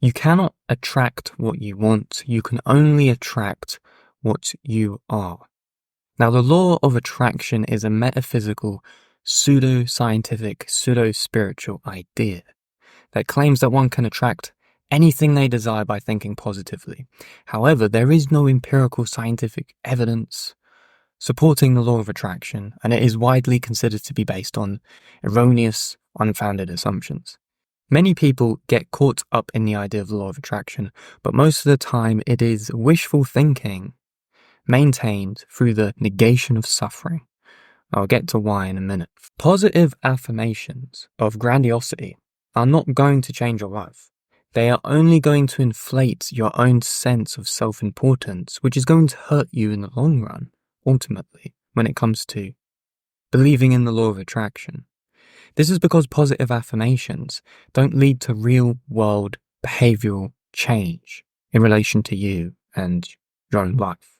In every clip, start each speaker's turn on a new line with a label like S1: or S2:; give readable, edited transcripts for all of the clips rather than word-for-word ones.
S1: You cannot attract what you want. You can only attract what you are. Now, the law of attraction is a metaphysical, pseudo-scientific, pseudo-spiritual idea that claims that one can attract anything they desire by thinking positively. However, there is no empirical scientific evidence supporting the law of attraction, and it is widely considered to be based on erroneous, unfounded assumptions. Many people get caught up in the idea of the law of attraction, but most of the time it is wishful thinking maintained through the negation of suffering. I'll get to why in a minute. Positive affirmations of grandiosity are not going to change your life. They are only going to inflate your own sense of self-importance, which is going to hurt you in the long run, ultimately, when it comes to believing in the law of attraction. This is because positive affirmations don't lead to real-world behavioral change in relation to you and your own life.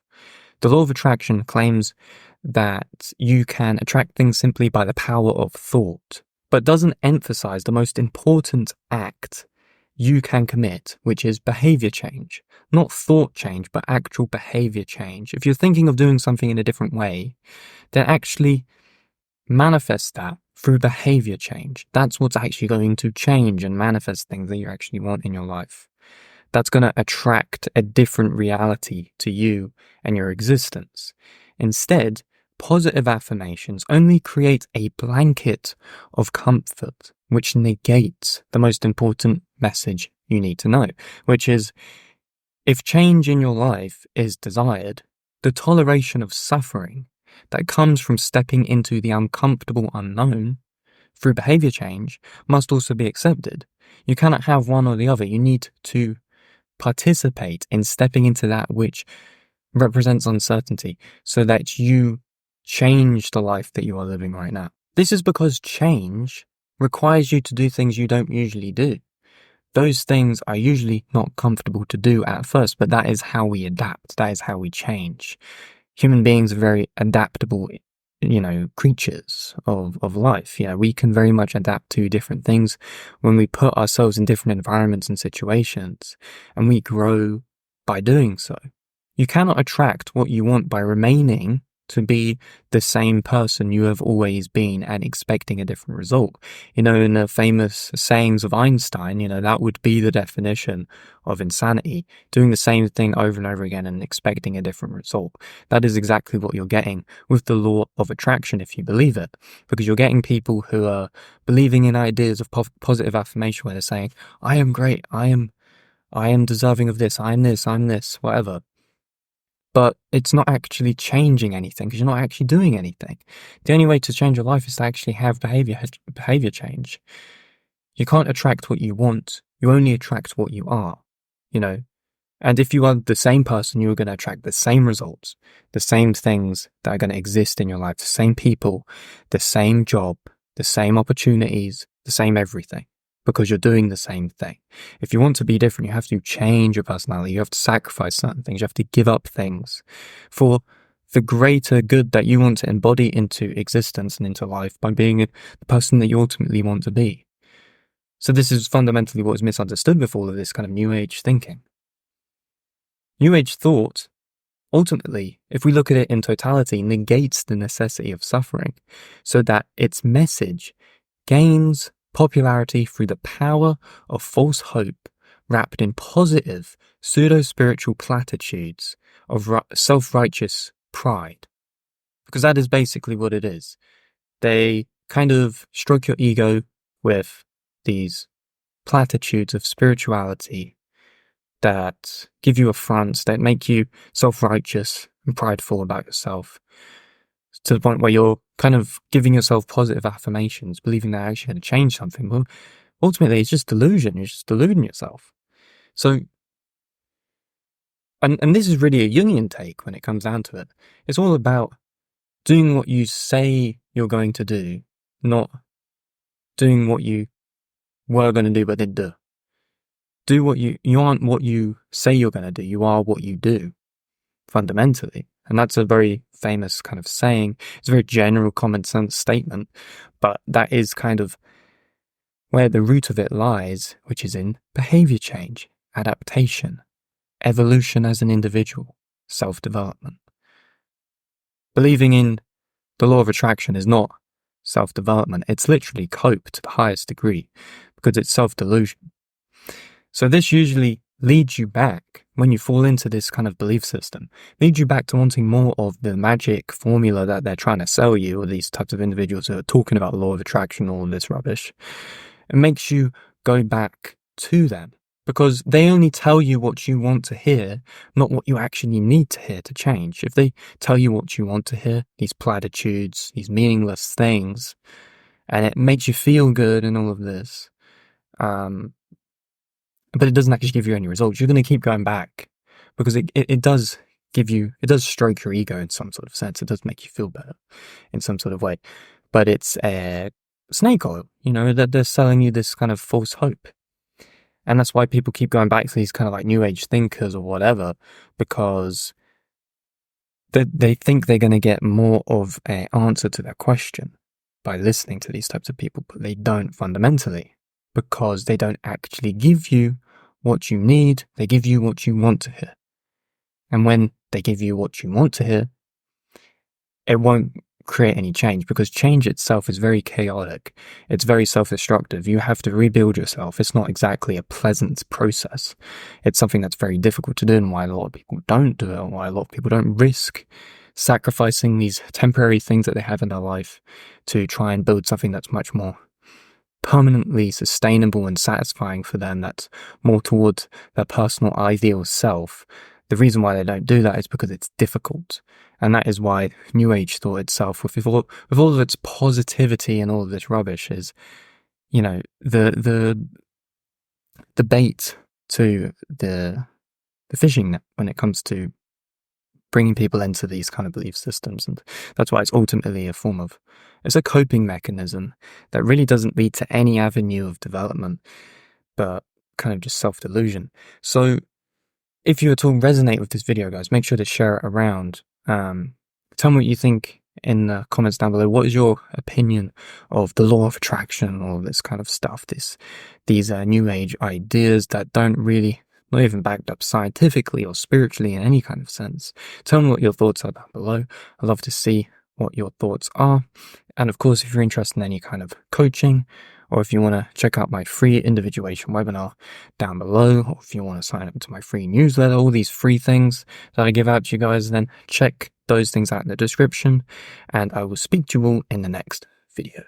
S1: The law of attraction claims that you can attract things simply by the power of thought, but doesn't emphasize the most important act you can commit, which is behavior change. Not thought change, but actual behavior change. If you're thinking of doing something in a different way, then actually manifest that through behavior change. That's what's actually going to change and manifest things that you actually want in your life. That's going to attract a different reality to you and your existence. Instead, positive affirmations only create a blanket of comfort, which negates the most important message you need to know, which is, if change in your life is desired, the toleration of suffering that comes from stepping into the uncomfortable unknown through behavior change must also be accepted. You cannot have one or the other. You need to participate in stepping into that which represents uncertainty so that you change the life that you are living right now. This is because change requires you to do things you don't usually do. Those things are usually not comfortable to do at first, but that is how we adapt. That is how we change. Human beings are very adaptable, creatures of life. We can very much adapt to different things when we put ourselves in different environments and situations, and we grow by doing so. You cannot attract what you want by remaining to be the same person you have always been and expecting a different result. In the famous sayings of Einstein, that would be the definition of insanity, doing the same thing over and over again and expecting a different result. That is exactly what you're getting with the law of attraction if you believe it, because you're getting people who are believing in ideas of positive affirmation where they're saying, I am great, I am deserving of this, I'm this, whatever. But it's not actually changing anything because you're not actually doing anything. The only way to change your life is to actually have behavior change. You can't attract what you want. You only attract what you are, And if you are the same person, you're going to attract the same results, the same things that are going to exist in your life, the same people, the same job, the same opportunities, the same everything. Because you're doing the same thing. If you want to be different, you have to change your personality. You have to sacrifice certain things. You have to give up things for the greater good that you want to embody into existence and into life by being the person that you ultimately want to be. So this is fundamentally what is misunderstood with all of this kind of New Age thinking. New Age thought, ultimately, if we look at it in totality, negates the necessity of suffering so that its message gains popularity through the power of false hope wrapped in positive, pseudo-spiritual platitudes of self-righteous pride. Because that is basically what it is. They kind of stroke your ego with these platitudes of spirituality that give you affronts, that make you self-righteous and prideful about yourself, to the point where you're kind of giving yourself positive affirmations, believing they're actually going to change something. Well, ultimately, it's just delusion. You're just deluding yourself. So, and this is really a Jungian take when it comes down to it. It's all about doing what you say you're going to do, not doing what you were going to do but didn't do. Do what you aren't what you say you're going to do. You are what you do, fundamentally. And that's a very famous kind of saying. It's a very general common sense statement, but that is kind of where the root of it lies, which is in behavior change, adaptation, evolution as an individual, self-development. Believing in the law of attraction is not self-development. It's literally cope to the highest degree because it's self-delusion. So this usually leads you back, when you fall into this kind of belief system, leads you back to wanting more of the magic formula that they're trying to sell you, or these types of individuals who are talking about the law of attraction, all of this rubbish. It makes you go back to them because they only tell you what you want to hear, not what you actually need to hear to change. If they tell you what you want to hear, these platitudes, these meaningless things, and it makes you feel good and all of this, but it doesn't actually give you any results, you're going to keep going back because it does give you, it does stroke your ego in some sort of sense. It does make you feel better in some sort of way, but it's a snake oil, that they're selling you this kind of false hope. And that's why people keep going back to these kind of like new age thinkers or whatever, because they think they're going to get more of an answer to their question by listening to these types of people, but they don't fundamentally, because they don't actually give you what you need. They give you what you want to hear. And when they give you what you want to hear, it won't create any change, because change itself is very chaotic. It's very self-destructive. You have to rebuild yourself. It's not exactly a pleasant process. It's something that's very difficult to do, and why a lot of people don't do it, and why a lot of people don't risk sacrificing these temporary things that they have in their life to try and build something that's much more permanently sustainable and satisfying for them, that's more towards their personal ideal self. The reason why they don't do that is because it's difficult. And that is why New Age thought itself, with all of its positivity and all of this rubbish, is, the bait to the fishing net when it comes to bringing people into these kind of belief systems. And that's why it's ultimately it's a coping mechanism that really doesn't lead to any avenue of development, but kind of just self-delusion. So if you at all resonate with this video, guys, make sure to share it around. Tell me what you think in the comments down below. What is your opinion of the law of attraction, all this kind of stuff, these new age ideas that don't really, not even backed up scientifically or spiritually in any kind of sense? Tell me what your thoughts are down below. I'd love to see what your thoughts are. And of course, if you're interested in any kind of coaching, or if you want to check out my free individuation webinar down below, or if you want to sign up to my free newsletter, all these free things that I give out to you guys, then check those things out in the description, and I will speak to you all in the next video.